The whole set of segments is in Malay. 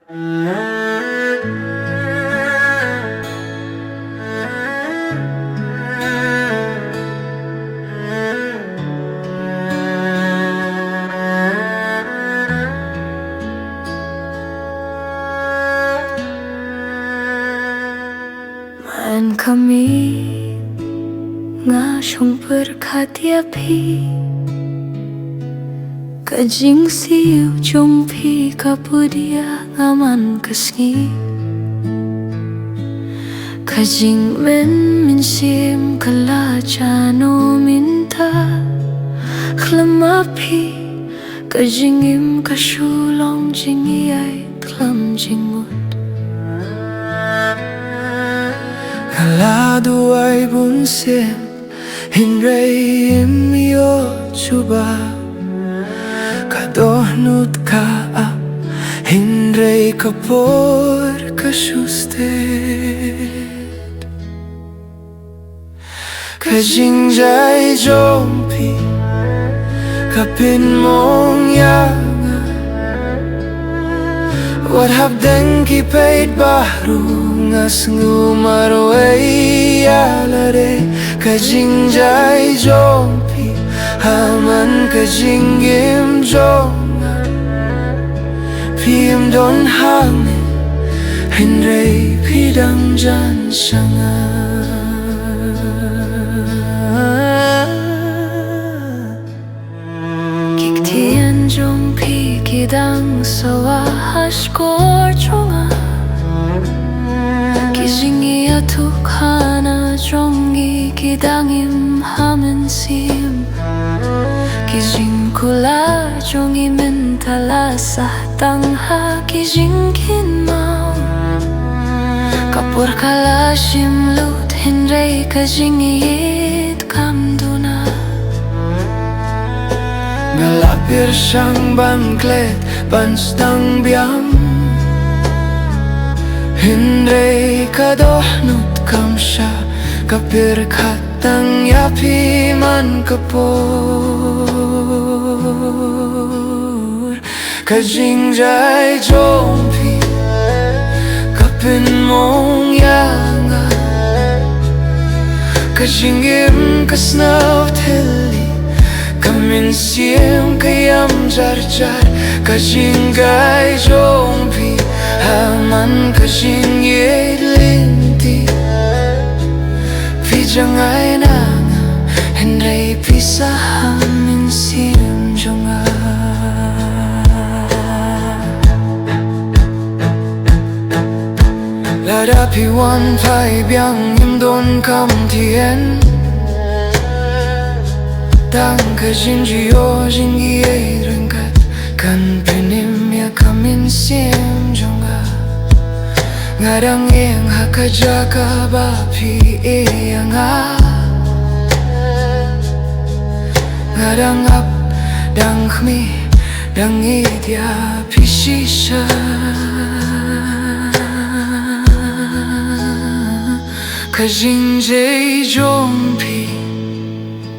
Man kami nga siyang berkati-api Kajing siyo jong pi kapudia aman kasngi Kajing men minsim kalajano minta Klamapi Kajing im kasulong jingi ay klam jingut Kalado ay bunsim Hinray imiyo chuba Kadohnut ka Hinray kapor kasusted Kajingjay jompi Kapin mong yanga What habdeng kipait bahru Ngas ngumarway alare Kajingjay jompi Haman kajinggim jonga Piem don hangin Hinray pidang jan sanga Kiktian jompi kidang sawa hashkor jonga Kijingi atukana jongi kidangim hamen sim Kijing kula jongi mentala tangha kijing kinmau Kapur kalashim lut hinray kajingi yit kamduna Ngalapir siyang bangklet Banstang biyam Hinray kadohnut kam siya Kapir katang yapi man kapor Kajingjay jompi Kapin mong yanga Kajinggim kasnaw teli Kamin siyem kayam jar-jar Kajingjay jompi Haman kajingyay linti Pijangay nanga Hinray pisaham min siyem jonga Ladapi wan pai biang imdon kam tien Tang kajinjiyo jingi ay rengkat Kan pinim ya kamin siyem jonga Ngadang iyang hakajaka bapi iyang Ngadang ap dang khmi dang idya pishisha Kajingjay jompi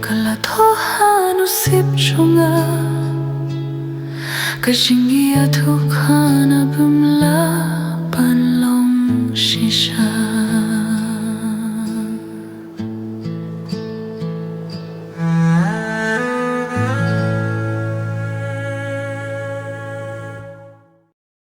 Kalatohan usip jonga Kajingi atukhan